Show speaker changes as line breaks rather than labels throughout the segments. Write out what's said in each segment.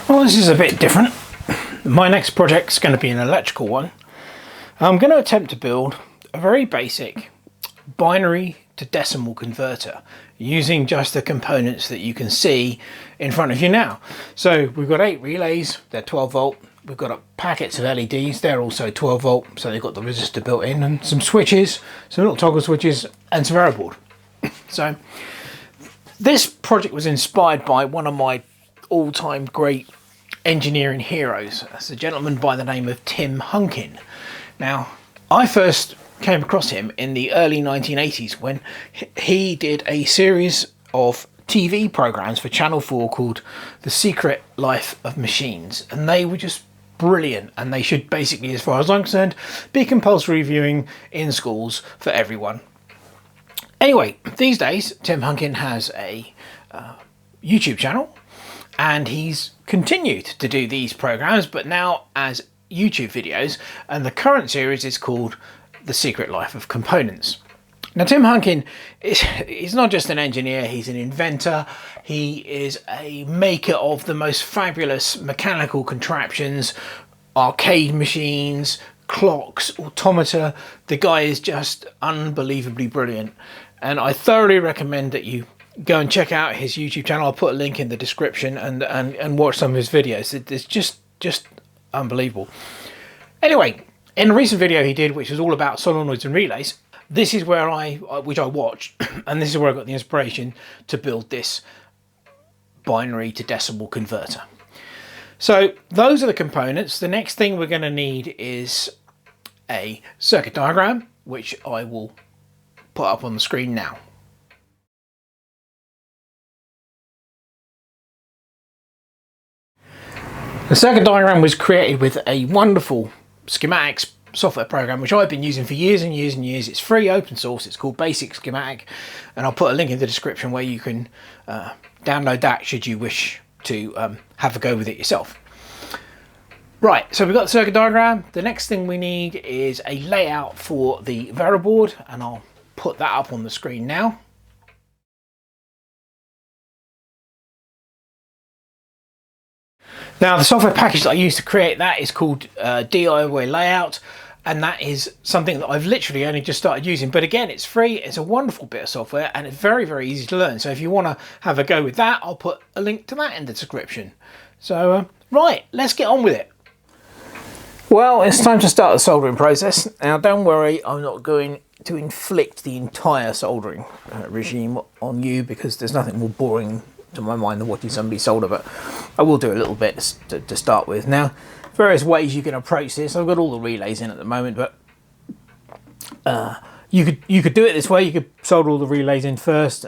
Well, this is a bit different. My next project's going to be an electrical one. I'm going to attempt to build a very basic binary to decimal converter using just the components that you can see in front of you now. So we've got 8 relays, they're 12 volt. We've got packets of LEDs, they're also 12 volt, so they've got the resistor built in, and some switches, some little toggle switches, and some error board. So this project was inspired by one of my all-time great engineering heroes. That's a gentleman by the name of Tim Hunkin. Now, I first came across him in the early 1980s when he did a series of TV programs for Channel 4 called The Secret Life of Machines, and they were just brilliant, and they should basically, as far as I'm concerned, be compulsory viewing in schools for everyone. Anyway, these days Tim Hunkin has a YouTube channel, and he's continued to do these programs, but now as YouTube videos, and the current series is called The Secret Life of Components. Now, Tim Hunkin is not just an engineer, he's an inventor. He is a maker of the most fabulous mechanical contraptions, arcade machines, clocks, automata. The guy is just unbelievably brilliant, and I thoroughly recommend that you go and check out his YouTube channel. I'll put a link in the description and watch some of his videos. It's just unbelievable. Anyway, in a recent video he did, which was all about solenoids and relays, this is where I watched, and this is where I got the inspiration to build this binary to decimal converter. So those are the components. The next thing we're going to need is a circuit diagram, which I will put up on the screen now. The circuit diagram was created with a wonderful schematics software program which I've been using for years and years and years. It's free, open source. It's called Basic Schematic, and I'll put a link in the description where you can download that should you wish to have a go with it yourself. Right, so we've got the circuit diagram. The next thing we need is a layout for the Vera board, and I'll put that up on the screen now. Now, the software package that I use to create that is called DIY Layout, and that is something that I've literally only just started using. But again, it's free, it's a wonderful bit of software, and it's very, very easy to learn. So if you want to have a go with that, I'll put a link to that in the description. So, right, let's get on with it. Well, it's time to start the soldering process. Now, don't worry, I'm not going to inflict the entire soldering regime on you, because there's nothing more boring to my mind than watching somebody solder, but I will do a little bit to start with. Now, various ways you can approach this. I've got all the relays in at the moment, but you could do it this way. You could solder all the relays in first,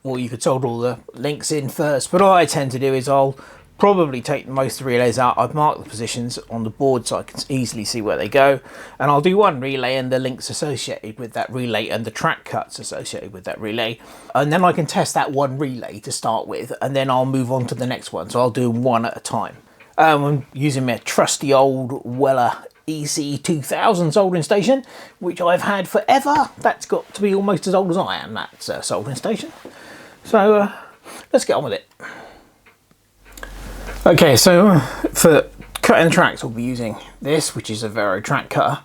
or you could solder all the links in first. But all I tend to do is I'll probably take most of the relays out. I've marked the positions on the board so I can easily see where they go, and I'll do one relay and the links associated with that relay and the track cuts associated with that relay, and then I can test that one relay to start with, and then I'll move on to the next one. So I'll do one at a time. I'm using my trusty old Weller EC2000 soldering station, which I've had forever. That's got to be almost as old as I am, that soldering station. So let's get on with it. Okay, so for cutting the tracks, we'll be using this, which is a Vero track cutter,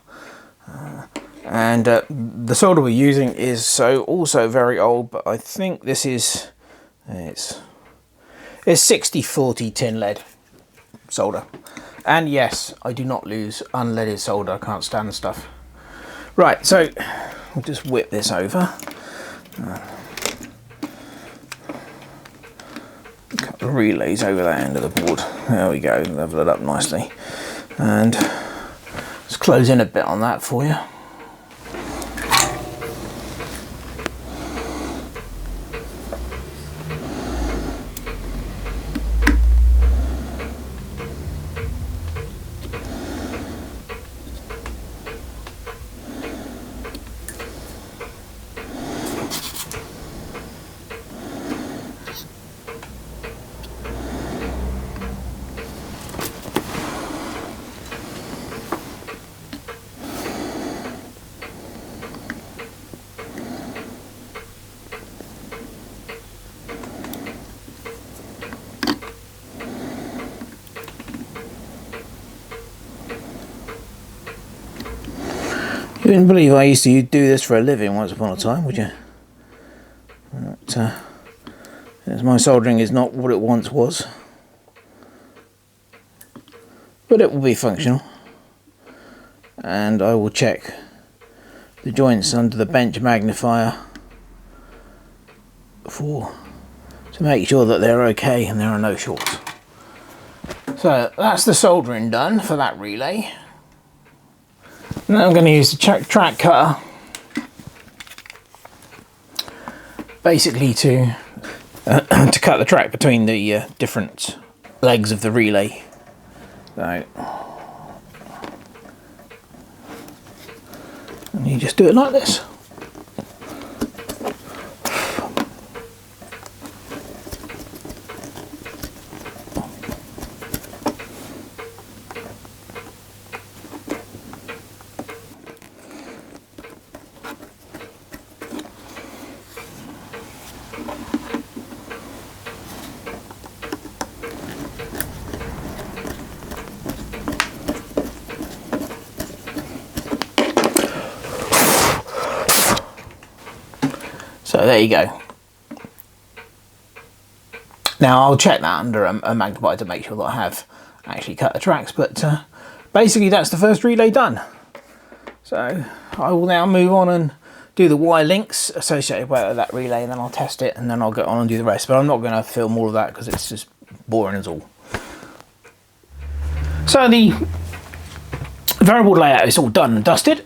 and the solder we're using is also very old, but I think this is it's 60/40 tin lead solder, and yes, I do not lose unleaded solder. I can't stand the stuff. Right, so we'll just whip this over. Couple of relays over that end of the board. There we go, level it up nicely. And let's close in a bit on that for you. You wouldn't believe I used to do this for a living once upon a time, would you? But, as my soldering is not what it once was. But it will be functional. And I will check the joints under the bench magnifier to make sure that they're okay and there are no shorts. So that's the soldering done for that relay. Now I'm going to use the track cutter basically to cut the track between the different legs of the relay. So, and you just do it like this. So there you go. Now I'll check that under a magnifier to make sure that I have actually cut the tracks, but basically that's the first relay done. So I will now move on and do the wire links associated with that relay, and then I'll test it, and then I'll go on and do the rest. But I'm not going to film all of that because it's just boring as all. So the variable layout is all done and dusted.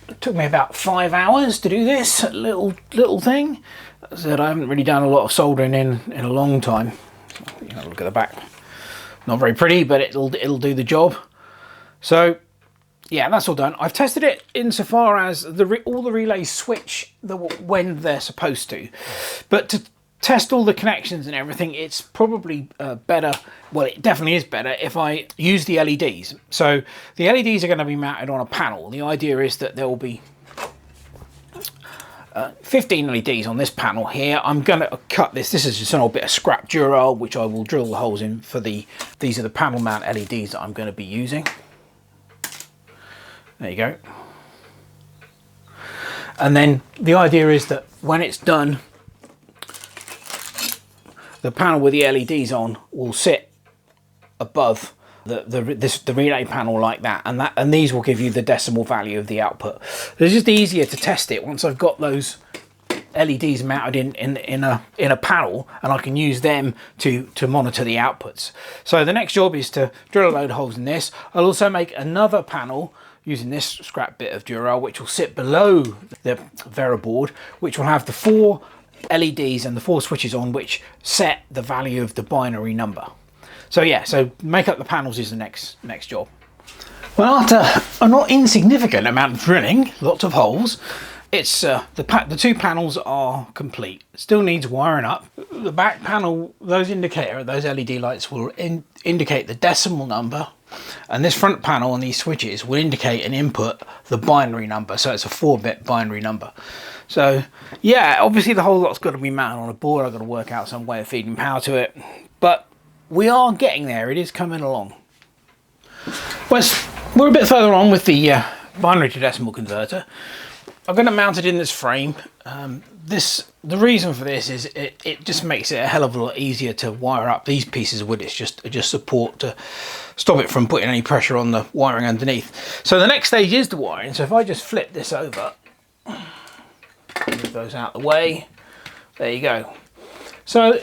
It took me about 5 hours to do this little thing. As I said, I haven't really done a lot of soldering in a long time. You know, look at the back. Not very pretty, but it'll do the job. So yeah, that's all done. I've tested it insofar as all the relays switch when they're supposed to, but to test all the connections and everything, it's probably better. Well, it definitely is better if I use the LEDs. So the LEDs are going to be mounted on a panel. The idea is that there will be 15 LEDs on this panel here. I'm going to cut this. This is just an old bit of scrap Dural, which I will drill the holes in for these are the panel mount LEDs that I'm going to be using. There you go. And then the idea is that when it's done, the panel with the LEDs on will sit above the relay panel like that, and these will give you the decimal value of the output. It's just easier to test it once I've got those LEDs mounted in a panel, and I can use them to monitor the outputs. So the next job is to drill a load of holes in this. I'll also make another panel using this scrap bit of Dural, which will sit below the Vera board, which will have the 4 LEDs and the 4 switches on, which set the value of the binary number. So yeah, so make up the panels is the next job. Well, after a not insignificant amount of drilling, lots of holes, it's the 2 panels are complete. Still needs wiring up. The back panel, those LED lights will indicate the decimal number, and this front panel and these switches will indicate and input the binary number. So it's a 4-bit binary number. So yeah, obviously the whole lot's got to be mounted on a board. I've got to work out some way of feeding power to it, but we are getting there. It is coming along. Well, we're a bit further on with the binary to decimal converter. I'm going to mount it in this frame. The reason for this is it just makes it a hell of a lot easier to wire up these pieces of wood. It's just support to stop it from putting any pressure on the wiring underneath. So the next stage is the wiring. So if I just flip this over, move those out the way, there you go. So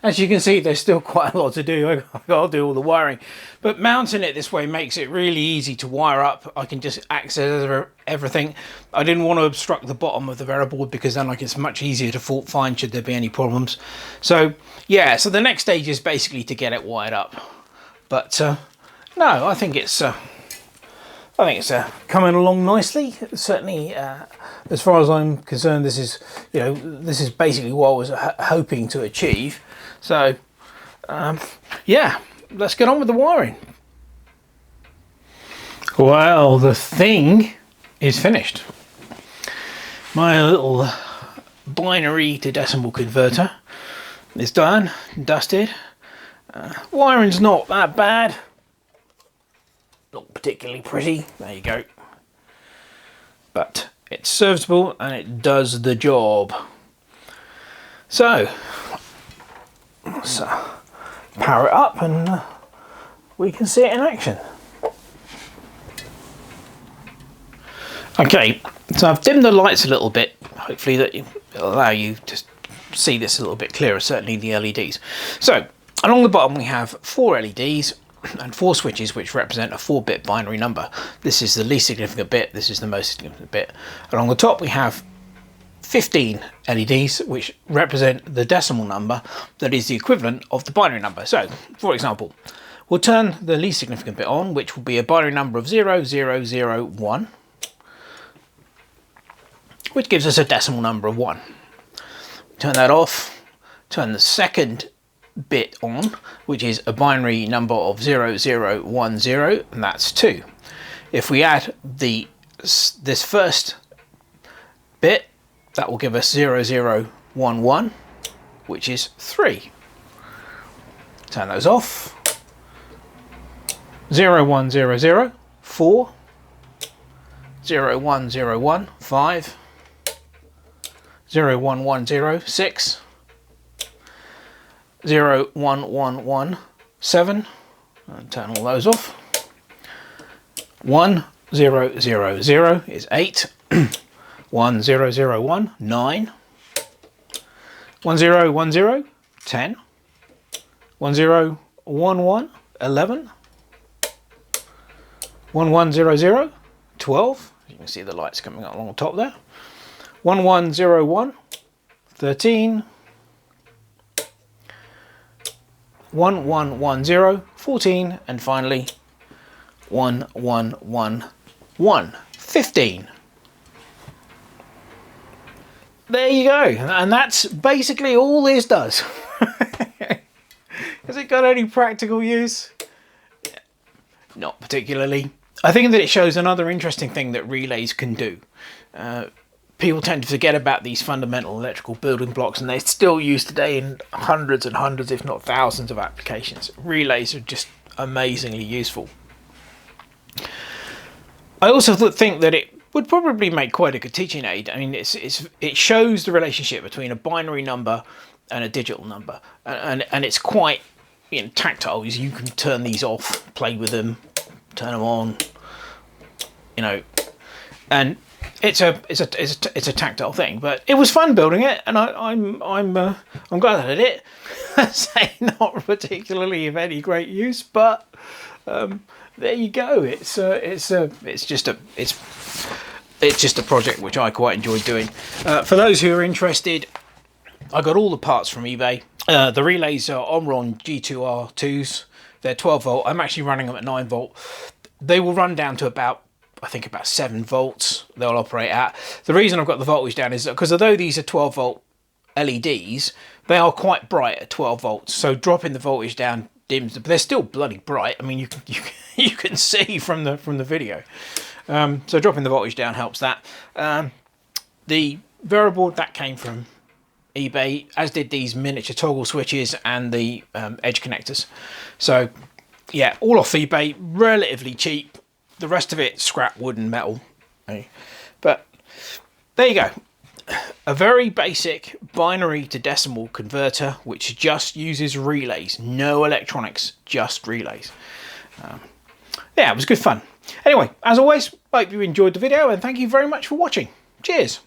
as you can see, there's still quite a lot to do. I've got to do all the wiring, but mounting it this way makes it really easy to wire up. I can just access everything. I didn't want to obstruct the bottom of the Vera board because then it's much easier to fault find should there be any problems. So yeah, so the next stage is basically to get it wired up. But no, I think it's coming along nicely. Certainly, as far as I'm concerned, this is basically what I was hoping to achieve. So, yeah, let's get on with the wiring. Well, the thing is finished. My little binary to decimal converter is done, dusted. Wiring's not that bad. Not particularly pretty. There you go. but it's serviceable and it does the job. So let's power it up and we can see it in action. Okay, so I've dimmed the lights a little bit, hopefully that will allow you to see this a little bit clearer, certainly the LEDs. So along the bottom we have 4 LEDs and 4 switches which represent a 4-bit binary number. This is the least significant bit, this is the most significant bit. Along the top we have 15 LEDs which represent the decimal number that is the equivalent of the binary number. So for example, we'll turn the least significant bit on, which will be a binary number of 0001, which gives us a decimal number of 1. Turn that off, turn the second bit on, which is a binary number of 0010, and that's 2. If we add this first bit, that will give us 0011, which is 3. Turn those off. 0100, 4. 0101, 5. 0110, 6. 0111, 7. And turn all those off. 1000 is 8. 1001, 9. 1010, 10. 1011, 11. 1100, 12. You can see the lights coming up along the top there. 1101, 13. 1110, 14, and finally 1111, 15. There you go, and that's basically all this does. Has it got any practical use? Not particularly. I think that it shows another interesting thing that relays can do. People tend to forget about these fundamental electrical building blocks, and they're still used today in hundreds and hundreds, if not thousands, of applications. Relays are just amazingly useful. I also think that it would probably make quite a good teaching aid. I mean, it shows the relationship between a binary number and a digital number, and it's quite tactile. You can turn these off, play with them, turn them on, and it's a tactile thing. But it was fun building it, and I'm glad I did it. Say not particularly of any great use, but there you go. It's just a project which I quite enjoyed doing. For those who are interested, I got all the parts from eBay. The relays are Omron G2R2s. They're 12 volt. I'm actually running them at 9 volt. They will run down to about 7 volts they'll operate at. The reason I've got the voltage down is because although these are 12 volt LEDs, they are quite bright at 12 volts. So dropping the voltage down dims them, but they're still bloody bright. I mean, you can see from the video. So dropping the voltage down helps that. The variable that came from eBay, as did these miniature toggle switches and the edge connectors. So yeah, all off eBay, relatively cheap. The rest of it scrap wood and metal. But there you go. A very basic binary to decimal converter which just uses relays. No electronics, just relays. Yeah, it was good fun. Anyway, as always, I hope you enjoyed the video and thank you very much for watching. Cheers.